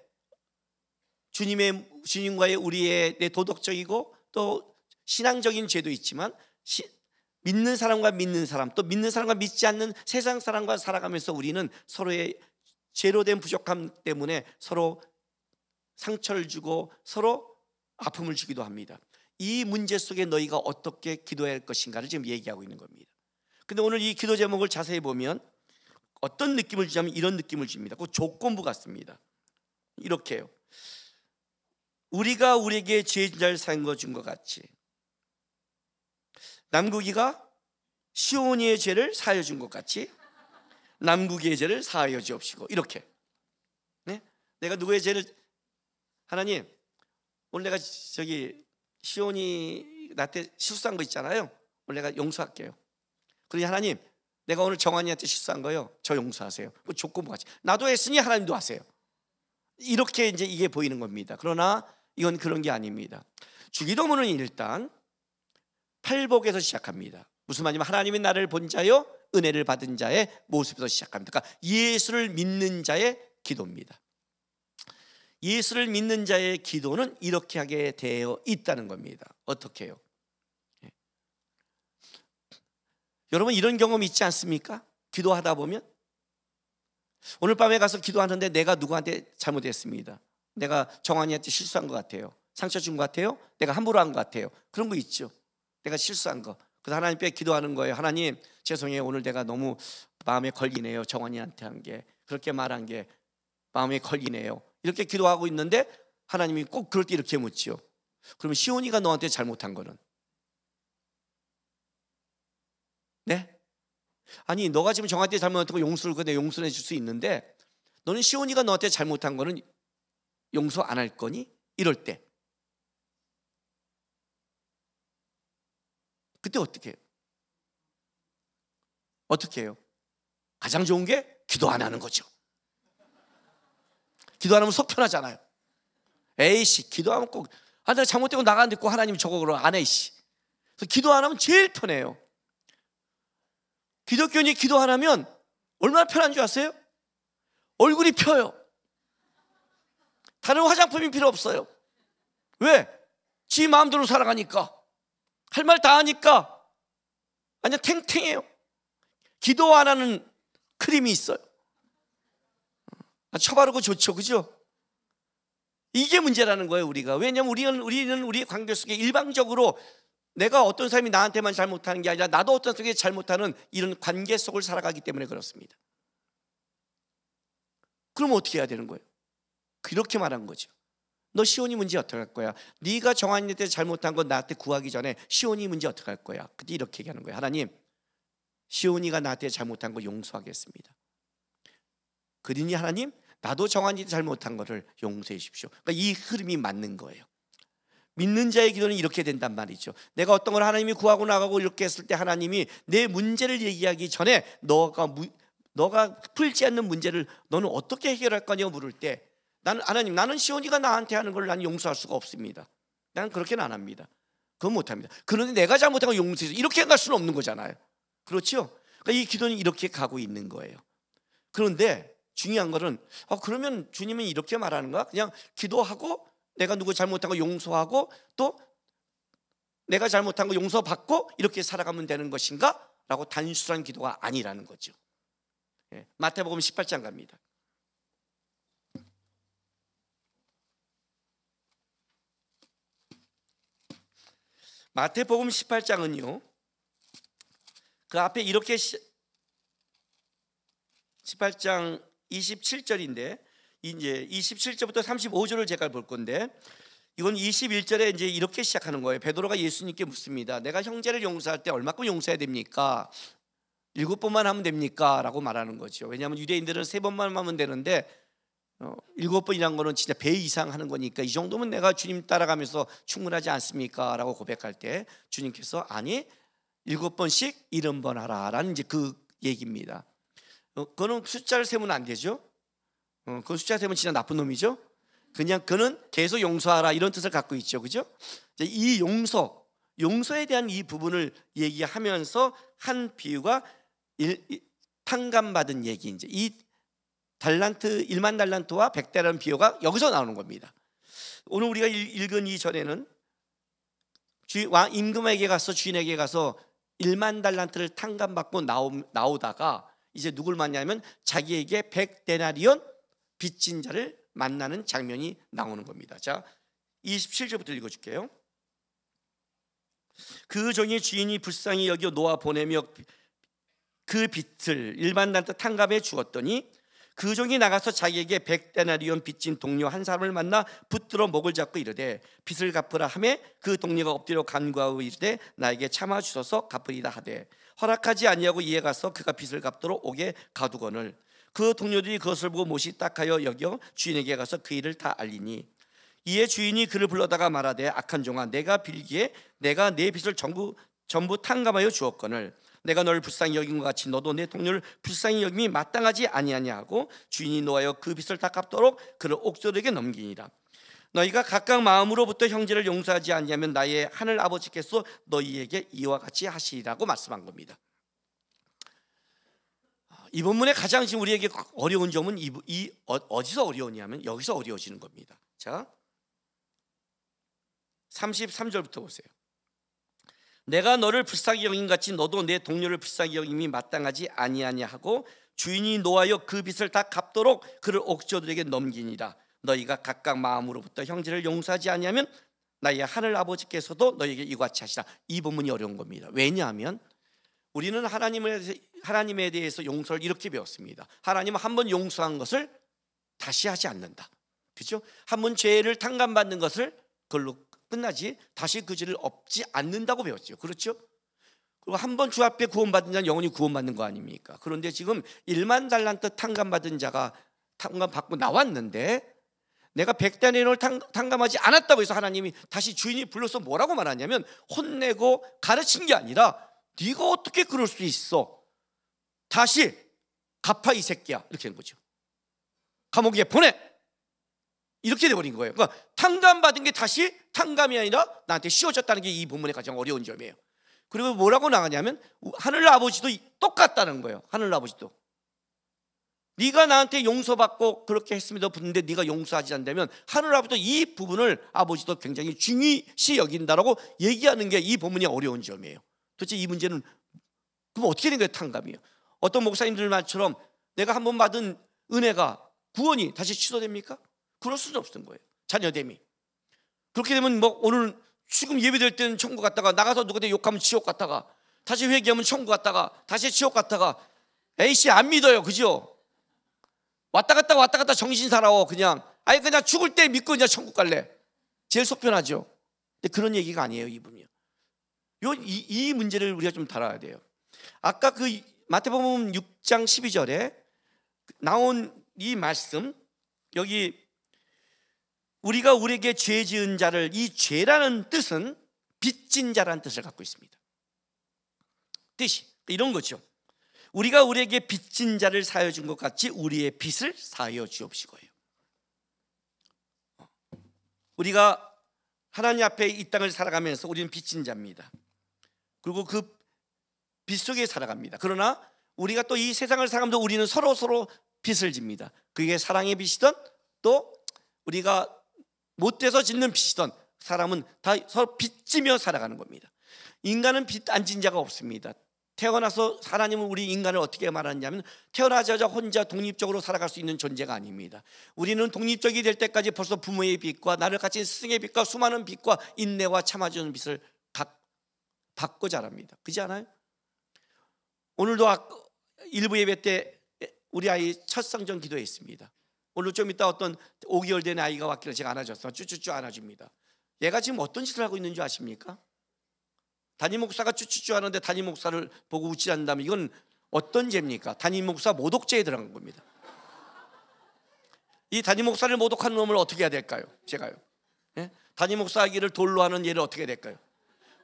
Speaker 1: 주님과의 우리의 내 도덕적이고 또 신앙적인 죄도 있지만 믿는 사람과 믿는 사람, 또 믿는 사람과 믿지 않는 세상 사람과 살아가면서 우리는 서로의 죄로 된 부족함 때문에 서로 상처를 주고 서로 아픔을 주기도 합니다. 이 문제 속에 너희가 어떻게 기도해야 할 것인가를 지금 얘기하고 있는 겁니다. 근데 오늘 이 기도 제목을 자세히 보면 어떤 느낌을 주냐면 이런 느낌을 줍니다. 그 조건부 같습니다. 이렇게요. 우리가 우리에게 죄를 사한 준 것 같이 남국이가 시온이의 죄를 사하여 준 것 같이 남국이의 죄를 사하여 주옵시고, 이렇게. 네? 내가 누구의 죄를, 하나님 오늘 내가 시온이 나한테 실수한 거 있잖아요. 오늘 내가 용서할게요. 그러니 하나님 내가 오늘 정환이한테 실수한 거요, 저 용서하세요. 그 조건부 같이 나도 했으니 하나님도 하세요. 이렇게 이제 이게 보이는 겁니다. 그러나 이건 그런 게 아닙니다. 주기도문은 일단 팔복에서 시작합니다. 무슨 말이냐면 하나님이 나를 본 자요 은혜를 받은 자의 모습에서 시작합니다. 그러니까 예수를 믿는 자의 기도입니다. 예수를 믿는 자의 기도는 이렇게 하게 되어 있다는 겁니다. 어떻게 해요? 여러분 이런 경험 있지 않습니까? 기도하다 보면 오늘 밤에 가서 기도하는데 내가 누구한테 잘못했습니다. 내가 정환이한테 실수한 것 같아요. 상처 준 것 같아요. 내가 함부로 한 것 같아요. 그런 거 있죠. 내가 실수한 거. 그래서 하나님께 기도하는 거예요. 하나님 죄송해요. 오늘 내가 너무 마음에 걸리네요. 정환이한테 한 게, 그렇게 말한 게 마음에 걸리네요. 이렇게 기도하고 있는데 하나님이 꼭 그럴 때 이렇게 묻죠. 그러면 시온이가 너한테 잘못한 거는? 네? 아니 너가 지금 정한테 잘못한 거 용서를 내가 용서해 줄 수 있는데 너는 시온이가 너한테 잘못한 거는 용서 안 할 거니? 이럴 때 그때 어떻게 해요? 어떻게 해요? 가장 좋은 게 기도 안 하는 거죠. 기도 안 하면 속 편하잖아요. 에이씨 기도하면 꼭 내가 잘못되고 나가는데 꼭 하나님 저거 그러 안 해. 그래서 기도 안 하면 제일 편해요. 기독교인이 기도 안 하면 얼마나 편한 줄 아세요? 얼굴이 펴요. 다른 화장품이 필요 없어요. 왜? 지 마음대로 살아가니까, 할 말 다 하니까 완전 탱탱해요. 기도 안 하는 크림이 있어요. 쳐바르고 좋죠, 그죠? 이게 문제라는 거예요. 우리가. 왜냐하면 우리는 우리의 관계 속에 일방적으로 내가 어떤 사람이 나한테만 잘못하는 게 아니라 나도 어떤 사람에게 잘못하는 이런 관계 속을 살아가기 때문에 그렇습니다. 그럼 어떻게 해야 되는 거예요? 그렇게 말한 거죠. 너 시온이 문제 어떻게 할 거야? 네가 정한이한테 잘못한 건 나한테 구하기 전에 시온이 문제 어떻게 할 거야? 그때 이렇게 얘기하는 거예요. 하나님 시온이가 나한테 잘못한 거 용서하겠습니다. 그러니 하나님 나도 정한이한테 잘못한 거를 용서해 주십시오. 그러니까 이 흐름이 맞는 거예요. 믿는 자의 기도는 이렇게 된단 말이죠. 내가 어떤 걸 하나님이 구하고 나가고 이렇게 했을 때 하나님이 내 문제를 얘기하기 전에 너가 풀지 않는 문제를 너는 어떻게 해결할 거냐고 물을 때 나는 시온이가 나한테 하는 걸 나는 용서할 수가 없습니다. 나는 그렇게는 안 합니다. 그건 못합니다. 그런데 내가 잘못한 거 용서해서 이렇게 갈 수는 없는 거잖아요. 그렇죠? 그러니까 이 기도는 이렇게 가고 있는 거예요. 그런데 중요한 거는 그러면 주님은 이렇게 말하는 거야? 그냥 기도하고 내가 누구 잘못한 거 용서하고 또 내가 잘못한 거 용서받고 이렇게 살아가면 되는 것인가? 라고 단순한 기도가 아니라는 거죠. 마태복음 18장 갑니다. 마태복음 18장은요 그 앞에 이렇게 18장 27절인데 이제 27절부터 35절을 제가 볼 건데 이건 21절에 이제 이렇게 시작하는 거예요. 베드로가 예수님께 묻습니다. 내가 형제를 용서할 때 얼마큼 용서해야 됩니까? 7번만 하면 됩니까? 라고 말하는 거죠. 왜냐하면 유대인들은 3번만 하면 되는데 7번이란 거는 진짜 배 이상 하는 거니까 이 정도면 내가 주님 따라가면서 충분하지 않습니까? 라고 고백할 때 주님께서 아니 7번씩 70번 하라 라는 이제 그 얘기입니다. 그거는 숫자를 세면 안 되죠. 그 숫자 세면 진짜 나쁜 놈이죠. 그냥 그는 계속 용서하라 이런 뜻을 갖고 있죠. 그죠? 이 용서에 대한 이 부분을 얘기하면서 한 비유가 탕감받은 얘기, 이제 이 달란트 1만 달란트와 100대라는 비유가 여기서 나오는 겁니다. 오늘 우리가 읽은 이전에는 왕 임금에게 가서, 주인에게 가서 1만 달란트를 탕감받고 나오다가 이제 누굴 만나냐면 자기에게 100데나리온 빚진 자를 만나는 장면이 나오는 겁니다. 자, 27절부터 읽어줄게요. 그 종이 주인이 불쌍히 여겨 놓아 보내며 그 빚을 1만 달란트 탕감해 주었더니 그 종이 나가서 자기에게 100데나리온 빚진 동료 한 사람을 만나 붙들어 목을 잡고 이르되 빚을 갚으라 하매 그 동료가 엎드려 간구하고 이르되 나에게 참아 주소서 갚으리라 하되 허락하지 아니하고 이에 가서 그가 빚을 갚도록 옥에 가두거늘 그 동료들이 그것을 보고 못이 딱하여 여겨 주인에게 가서 그 일을 다 알리니 이에 주인이 그를 불러다가 말하되 악한 종아 내가 빌기에 내가 내 빚을 전부 탕감하여 주었거늘 내가 너를 불쌍히 여긴 것 같이 너도 내 동료를 불쌍히 여김이 마땅하지 아니하냐 하고 주인이 노하여 그 빚을 다 갚도록 그를 옥졸에게 넘기니라. 너희가 각각 마음으로부터 형제를 용서하지 않냐면 나의 하늘 아버지께서 너희에게 이와 같이 하시리라고 말씀한 겁니다. 이 본문의 가장 지금 우리에게 어려운 점은 어디서 어려우냐면 여기서 어려워지는 겁니다. 자, 33절부터 보세요. 내가 너를 불쌍히 여긴 같이 너도 내 동료를 불쌍히 여김이 마땅하지 아니하냐 하고 주인이 노하여 그 빚을 다 갚도록 그를 옥졸들에게 넘기니라. 너희가 각각 마음으로부터 형제를 용서하지 아니하면 나의 하늘 아버지께서도 너희에게 이와 같이 하시라. 이 본문이 어려운 겁니다. 왜냐하면 우리는 하나님에 대해서 용서를 이렇게 배웠습니다. 하나님은 한번 용서한 것을 다시 하지 않는다. 그렇죠? 한번 죄를 탕감받는 것을 그걸로 끝나지 다시 그 죄를 엎지 않는다고 배웠죠. 그렇죠? 그리고 한 번 주 앞에 구원받은 자는 영원히 구원받는 거 아닙니까? 그런데 지금 1만 달란트 탕감받은 자가 탕감받고 나왔는데 내가 100데나리온을 탕감하지 않았다고 해서 하나님이 다시 주인이 불러서 뭐라고 말하냐면 혼내고 가르친 게 아니라 네가 어떻게 그럴 수 있어? 다시 갚아 이 새끼야. 이렇게 된 거죠. 감옥에 보내. 이렇게 돼버린 거예요. 그러니까 탕감받은 게 다시 탕감이 아니라 나한테 씌워졌다는 게 이 본문의 가장 어려운 점이에요. 그리고 뭐라고 나가냐면 하늘 아버지도 똑같다는 거예요. 하늘 아버지도 네가 나한테 용서받고 그렇게 했음에도 불구하고 네가 용서하지 않는다면 하늘 아버지도 이 부분을 아버지도 굉장히 중요시 여긴다라고 얘기하는 게 이 본문의 어려운 점이에요. 도대체 이 문제는 그럼 어떻게 된 거예요? 탕감이에요. 어떤 목사님들 말처럼 내가 한번 받은 은혜가 구원이 다시 취소됩니까? 그럴 수는 없는 거예요. 자녀됨이. 그렇게 되면 뭐 오늘 지금 예배될 때는 천국 갔다가 나가서 누구한테 욕하면 지옥 갔다가 다시 회개하면 천국 갔다가 다시 지옥 갔다가 에이씨 안 믿어요. 그죠? 왔다 갔다 정신 사나워. 그냥 그냥 죽을 때 믿고 그냥 천국 갈래. 제일 속편하죠. 근데 그런 얘기가 아니에요. 이분이요. 이 문제를 우리가 좀 다뤄야 돼요. 아까 그 마태복음 6장 12절에 나온 이 말씀, 여기 우리가 우리에게 죄 지은 자를, 이 죄라는 뜻은 빚진 자라는 뜻을 갖고 있습니다. 뜻이 이런 거죠. 우리가 우리에게 빚진 자를 사하여 준 것 같이 우리의 빚을 사하여 주옵시고요. 우리가 하나님 앞에 이 땅을 살아가면서 우리는 빚진 자입니다. 그리고 그 빚 속에 살아갑니다. 그러나 우리가 또 이 세상을 살아가면서 우리는 서로 빚을 집니다. 그게 사랑의 빚이든 또 우리가 못돼서 짓는 빚이든 사람은 다 서로 빚지며 살아가는 겁니다. 인간은 빚 안 진 자가 없습니다. 태어나서 하나님은 우리 인간을 어떻게 말하냐면 태어나자마자 혼자 독립적으로 살아갈 수 있는 존재가 아닙니다. 우리는 독립적이 될 때까지 벌써 부모의 빚과 나를 가진 스승의 빚과 수많은 빚과 인내와 참아주는 빚을 받고 자랍니다. 그렇지 않아요? 오늘도 일부 예배 때 우리 아이 첫 성전 기도했습니다. 오늘 좀 이따 어떤 5개월 된 아이가 왔길래 제가 안아줬어요. 쭈쭈쭈 안아줍니다. 얘가 지금 어떤 짓을 하고 있는 줄 아십니까? 담임 목사가 쭈쭈쭈 하는데 담임 목사를 보고 웃지 않는다면 이건 어떤 죄입니까? 담임 목사 모독죄에 들어간 겁니다. 이 담임 목사를 모독하는 놈을 어떻게 해야 될까요? 제가요. 예? 담임 목사하기를 돌로 하는 얘를 어떻게 해야 될까요?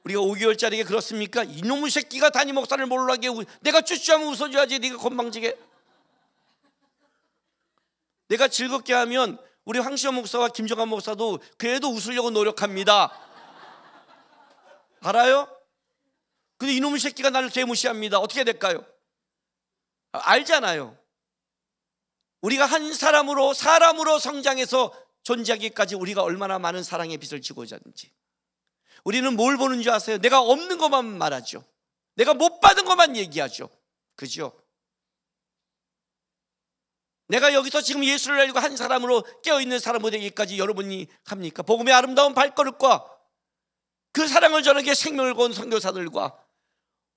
Speaker 1: 우리가 5개월짜리게 그렇습니까? 이놈의 새끼가 담임 목사를 몰라게 내가 쭈쭈하면 웃어줘야지. 네가 건방지게. 내가 즐겁게 하면 우리 황시호 목사와 김정환 목사도 그래도 웃으려고 노력합니다. 알아요? 근데 이놈의 새끼가 나를 개무시합니다. 어떻게 될까요? 알잖아요. 우리가 한 사람으로 성장해서 존재하기까지 우리가 얼마나 많은 사랑의 빛을 지고자 하는지. 우리는 뭘 보는 줄 아세요? 내가 없는 것만 말하죠. 내가 못 받은 것만 얘기하죠. 그죠? 내가 여기서 지금 예수를 알고 한 사람으로 깨어있는 사람으로 되기까지 여러분이 합니까? 복음의 아름다운 발걸음과 그 사랑을 전하기에 생명을 건 선교사들과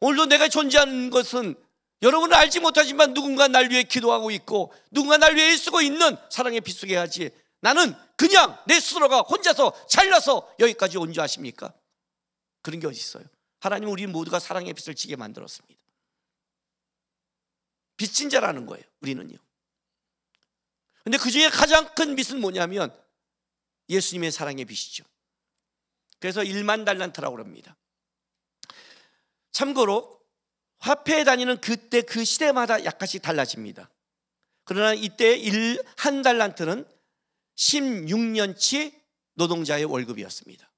Speaker 1: 오늘도 내가 존재하는 것은 여러분은 알지 못하지만 누군가 날 위해 기도하고 있고 누군가 날 위해 애쓰고 있는 사랑의 빛 속에 하지, 나는 그냥 내 스스로가 혼자서 잘나서 여기까지 온 줄 아십니까? 그런 게 어디 있어요? 하나님은 우리 모두가 사랑의 빛을 지게 만들었습니다. 빛인 자라는 거예요, 우리는요. 근데 그 중에 가장 큰 빛은 뭐냐면 예수님의 사랑의 빛이죠. 그래서 1만 달란트라고 합니다. 참고로 화폐에 다니는 그때 그 시대마다 약간씩 달라집니다. 그러나 이때 한 달란트는 16년치 노동자의 월급이었습니다.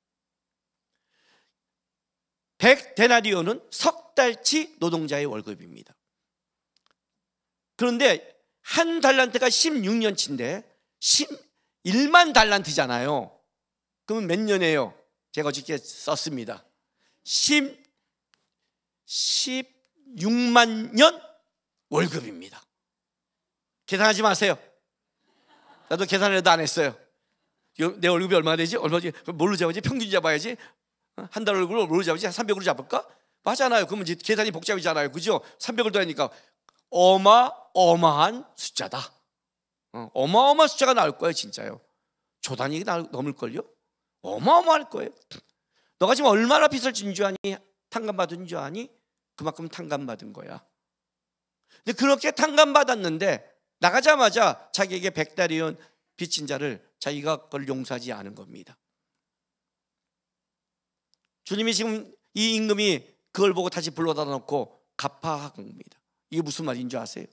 Speaker 1: 100데나리온은 석 달치 노동자의 월급입니다. 그런데 한 달란트가 16년치인데 1만 달란트잖아요. 그러면 몇 년이에요? 제가 어저께 썼습니다. 16만 년 월급입니다. 계산하지 마세요. 나도 계산해도 안 했어요. 내 월급이 얼마 되지? 얼마지? 뭘로 잡아야지? 평균 잡아야지. 한 달 월급을 뭘로 잡아야지? 300으로 잡을까? 맞잖아요. 그러면 이제 계산이 복잡이잖아요. 그죠? 300을 더하니까 어마어마한 숫자다. 어마어마한 숫자가 나올 거예요. 진짜요. 조 단위 넘을걸요? 어마어마할 거예요. 너가 지금 얼마나 빚을 진 줄 아니? 탕감받은 줄 아니? 그만큼 탕감받은 거야. 근데 그렇게 탕감받았는데 나가자마자 자기에게 100달이온 빚진 자를 자기가 그걸 용서하지 않은 겁니다. 주님이 지금 이 임금이 그걸 보고 다시 불러다 놓고 갚아한 겁니다. 이게 무슨 말인 줄 아세요?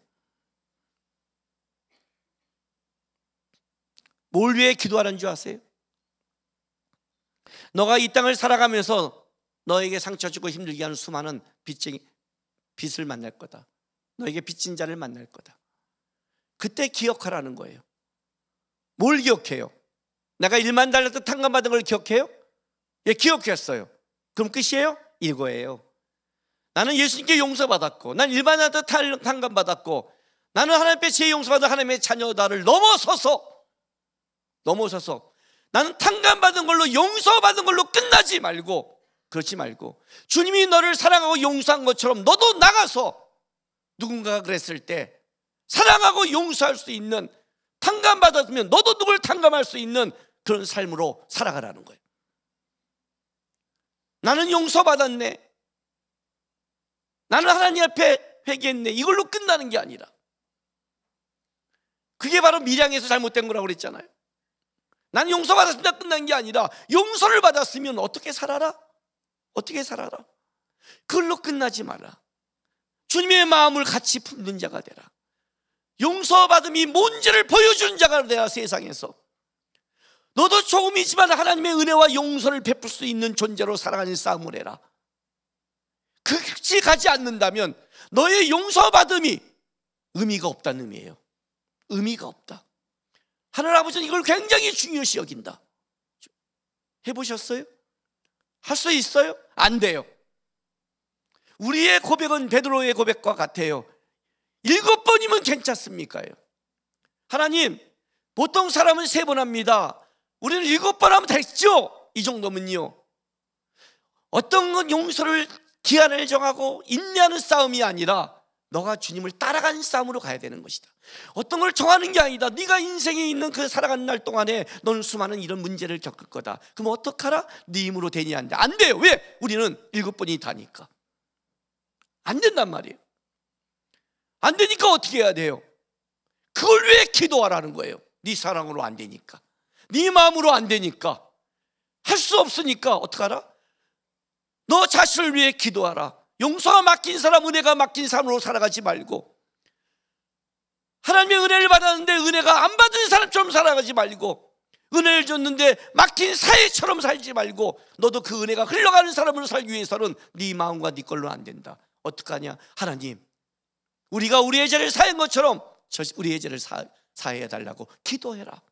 Speaker 1: 뭘 위해 기도하는 줄 아세요? 너가 이 땅을 살아가면서 너에게 상처 주고 힘들게 하는 수많은 빚을 만날 거다. 너에게 빚진 자를 만날 거다. 그때 기억하라는 거예요. 뭘 기억해요? 내가 1만 달란트 탕감받은 걸 기억해요? 예, 기억했어요. 그럼 끝이에요? 이거예요. 나는 예수님께 용서받았고, 난 1만 달란트 탕감받았고, 나는 하나님께 제 용서받은 하나님의 자녀다를 넘어서서 나는 탕감받은 걸로, 용서받은 걸로 끝나지 말고, 그렇지 말고 주님이 너를 사랑하고 용서한 것처럼 너도 나가서 누군가가 그랬을 때 사랑하고 용서할 수 있는, 탕감받았으면 너도 누굴 탕감할 수 있는 그런 삶으로 살아가라는 거예요. 나는 용서받았네, 나는 하나님 앞에 회개했네, 이걸로 끝나는 게 아니라, 그게 바로 밀양에서 잘못된 거라고 그랬잖아요. 나는 용서받았습니다 끝난 게 아니라 용서를 받았으면 어떻게 살아라? 어떻게 살아라? 그걸로 끝나지 마라. 주님의 마음을 같이 품는 자가 되라. 용서받음이 뭔지를 보여주는 자가 되라. 세상에서 너도 조금이지만 하나님의 은혜와 용서를 베풀 수 있는 존재로 살아가는 싸움을 해라. 그렇게 가지 않는다면 너의 용서받음이 의미가 없다는 의미예요. 의미가 없다. 하나님 아버지는 이걸 굉장히 중요시 여긴다. 해보셨어요? 할 수 있어요? 안 돼요. 우리의 고백은 베드로의 고백과 같아요. 7번이면 괜찮습니까? 하나님, 보통 사람은 3번 합니다. 우리는 7번 하면 됐죠? 이 정도면요. 어떤 건 용서를 기한을 정하고 인내하는 싸움이 아니라 너가 주님을 따라가는 싸움으로 가야 되는 것이다. 어떤 걸 정하는 게 아니다. 네가 인생에 있는 그 살아가는 날 동안에 너는 수많은 이런 문제를 겪을 거다. 그럼 어떡하라? 네 힘으로 되니 안 돼. 안 돼요. 왜? 우리는 7번이 다니까. 안 된단 말이에요. 안 되니까 어떻게 해야 돼요? 그걸 왜 기도하라는 거예요? 네 사랑으로 안 되니까, 네 마음으로 안 되니까, 할 수 없으니까 어떡하라? 너 자신을 위해 기도하라. 용서가 맡긴 사람, 은혜가 맡긴 사람으로 살아가지 말고, 하나님의 은혜를 받았는데 은혜가 안 받은 사람처럼 살아가지 말고, 은혜를 줬는데 맡긴 사회처럼 살지 말고, 너도 그 은혜가 흘러가는 사람으로 살기 위해서는 네 마음과 네 걸로 안 된다. 어떡하냐? 하나님, 우리가 우리의 죄를 사한 것처럼 우리의 죄를 사해달라고 기도해라.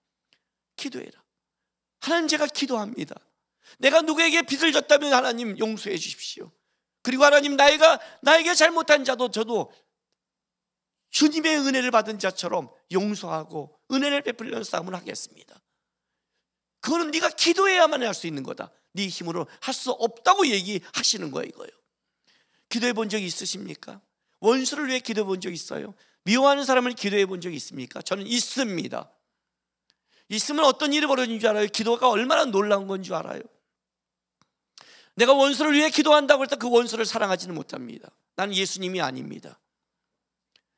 Speaker 1: 기도해라. 하나님, 제가 기도합니다. 내가 누구에게 빚을 졌다면 하나님 용서해 주십시오. 그리고 하나님, 나에게 잘못한 자도 저도 주님의 은혜를 받은 자처럼 용서하고 은혜를 베풀려는 싸움을 하겠습니다. 그거는 네가 기도해야만 할 수 있는 거다. 네 힘으로 할 수 없다고 얘기하시는 거예요. 이거예요. 기도해 본 적이 있으십니까? 원수를 위해 기도해 본 적 있어요? 미워하는 사람을 기도해 본 적이 있습니까? 저는 있습니다. 있으면 어떤 일이 벌어진 줄 알아요? 기도가 얼마나 놀라운 건 줄 알아요? 내가 원수를 위해 기도한다고 할 때 그 원수를 사랑하지는 못합니다. 나는 예수님이 아닙니다.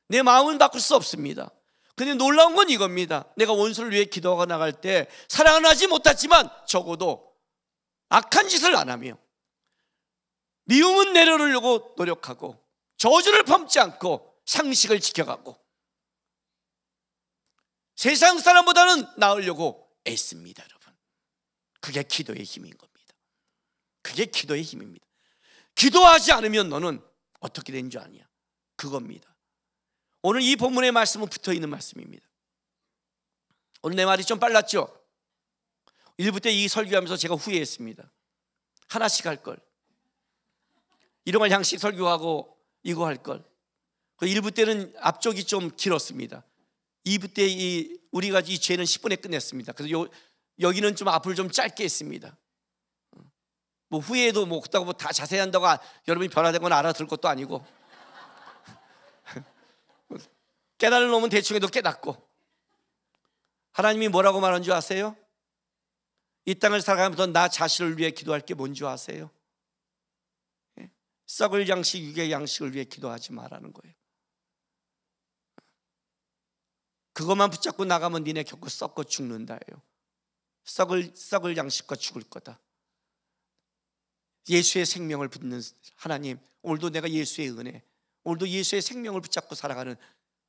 Speaker 1: 내 마음은 바꿀 수 없습니다. 근데 놀라운 건 이겁니다. 내가 원수를 위해 기도하고 나갈 때 사랑은 하지 못했지만 적어도 악한 짓을 안 하며 미움은 내려놓으려고 노력하고 저주를 품지 않고 상식을 지켜가고 세상 사람보다는 나으려고 애씁니다. 여러분, 그게 기도의 힘인 겁니다. 그게 기도의 힘입니다. 기도하지 않으면 너는 어떻게 되는 줄 아냐? 그겁니다. 오늘 이 본문의 말씀은 붙어있는 말씀입니다. 오늘 내 말이 좀 빨랐죠? 1부 때 이 설교하면서 제가 후회했습니다. 하나씩 할 걸, 일용할 양식 설교하고 이거 할 걸. 1부 때는 앞쪽이 좀 길었습니다. 2부 때 우리가 이 죄는 10분에 끝냈습니다. 그래서 여기는 좀 앞을 좀 짧게 했습니다. 뭐 후회도 뭐 그렇다고 뭐 다 자세히 한다고 여러분이 변화된 건 알아들 것도 아니고 깨달을 놈은 대충 해도 깨닫고. 하나님이 뭐라고 말한 줄 아세요? 이 땅을 살아가면서 나 자신을 위해 기도할 게 뭔 줄 아세요? 썩을 양식, 육의 양식을 위해 기도하지 말라는 거예요. 그것만 붙잡고 나가면 니네 결코 썩고 죽는다예요. 썩을 양식과 죽을 거다. 예수의 생명을 붙는 하나님, 오늘도 내가 예수의 은혜, 오늘도 예수의 생명을 붙잡고 살아가는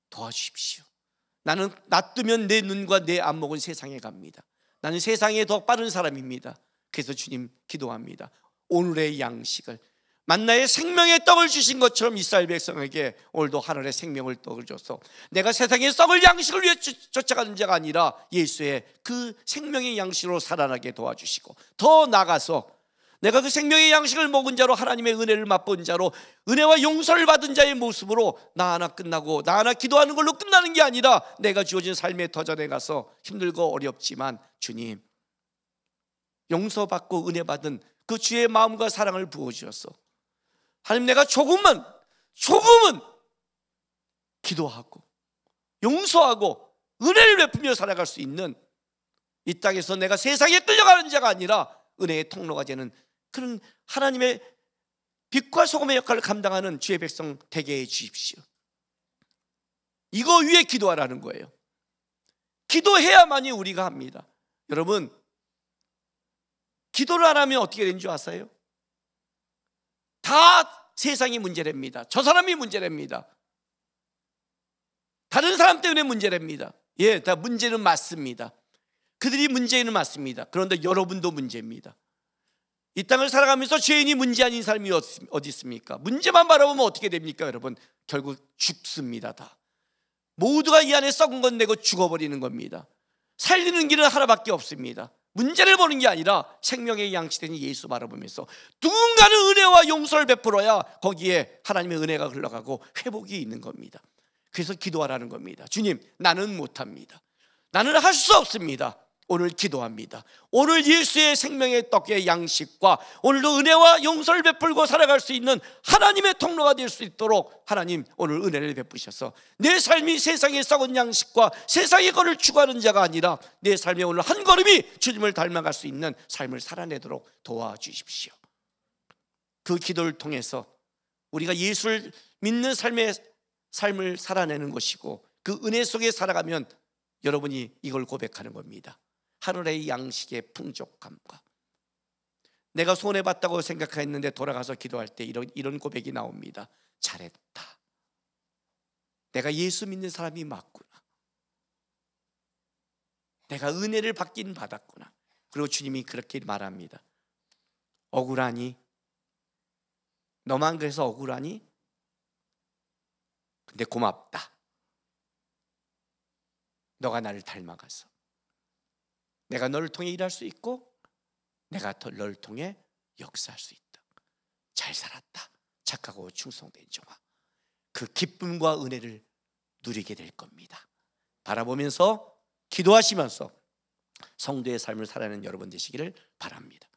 Speaker 1: 도와주십시오. 나는 놔두면 내 눈과 내 안목은 세상에 갑니다. 나는 세상에 더 빠른 사람입니다. 그래서 주님 기도합니다. 오늘의 양식을, 만나의 생명의 떡을 주신 것처럼 이스라엘 백성에게 오늘도 하늘의 생명을 떡을 줘서 내가 세상에 썩을 양식을 위해 쫓아가는 자가 아니라 예수의 그 생명의 양식으로 살아나게 도와주시고, 더 나아가서 내가 그 생명의 양식을 먹은 자로 하나님의 은혜를 맛본 자로 은혜와 용서를 받은 자의 모습으로 나 하나 끝나고 나 하나 기도하는 걸로 끝나는 게 아니라 내가 주어진 삶의 터전에 가서 힘들고 어렵지만 주님 용서받고 은혜 받은 그 주의 마음과 사랑을 부어주셔서 하나님, 내가 조금은 기도하고 용서하고 은혜를 베풀며 살아갈 수 있는, 이 땅에서 내가 세상에 끌려가는 자가 아니라 은혜의 통로가 되는 그런 하나님의 빛과 소금의 역할을 감당하는 주의 백성 되게 해 주십시오. 이거 위에 기도하라는 거예요. 기도해야만이 우리가 합니다. 여러분, 기도를 안 하면 어떻게 되는 줄 아세요? 다 세상이 문제랍니다. 저 사람이 문제랍니다. 다른 사람 때문에 문제랍니다. 예, 다 문제는 맞습니다. 그들이 문제는 맞습니다. 그런데 여러분도 문제입니다. 이 땅을 살아가면서 죄인이 문제 아닌 삶이 어디 있습니까? 문제만 바라보면 어떻게 됩니까? 여러분, 결국 죽습니다. 다 모두가 이 안에 썩은 건 내고 죽어버리는 겁니다. 살리는 길은 하나밖에 없습니다. 문제를 보는 게 아니라 생명의 양식된 예수 바라보면서 누군가는 은혜와 용서를 베풀어야 거기에 하나님의 은혜가 흘러가고 회복이 있는 겁니다. 그래서 기도하라는 겁니다. 주님, 나는 못합니다. 나는 할 수 없습니다. 오늘 기도합니다. 오늘 예수의 생명의 떡의 양식과 오늘도 은혜와 용서를 베풀고 살아갈 수 있는 하나님의 통로가 될 수 있도록 하나님 오늘 은혜를 베푸셔서 내 삶이 세상의 썩은 양식과 세상의 것을 추구하는 자가 아니라 내 삶의 오늘 한 걸음이 주님을 닮아갈 수 있는 삶을 살아내도록 도와주십시오. 그 기도를 통해서 우리가 예수를 믿는 삶을 살아내는 것이고, 그 은혜 속에 살아가면 여러분이 이걸 고백하는 겁니다. 하늘의 양식의 풍족함과, 내가 손해봤다고 생각했는데 돌아가서 기도할 때 이런 고백이 나옵니다. 잘했다. 내가 예수 믿는 사람이 맞구나. 내가 은혜를 받긴 받았구나. 그리고 주님이 그렇게 말합니다. 억울하니? 너만 그래서 억울하니? 근데 고맙다. 너가 나를 닮아가서 내가 너를 통해 일할 수 있고 내가 너를 통해 역사할 수 있다. 잘 살았다. 착하고 충성된 종아. 그 기쁨과 은혜를 누리게 될 겁니다. 바라보면서 기도하시면서 성도의 삶을 살아내는 여러분 되시기를 바랍니다.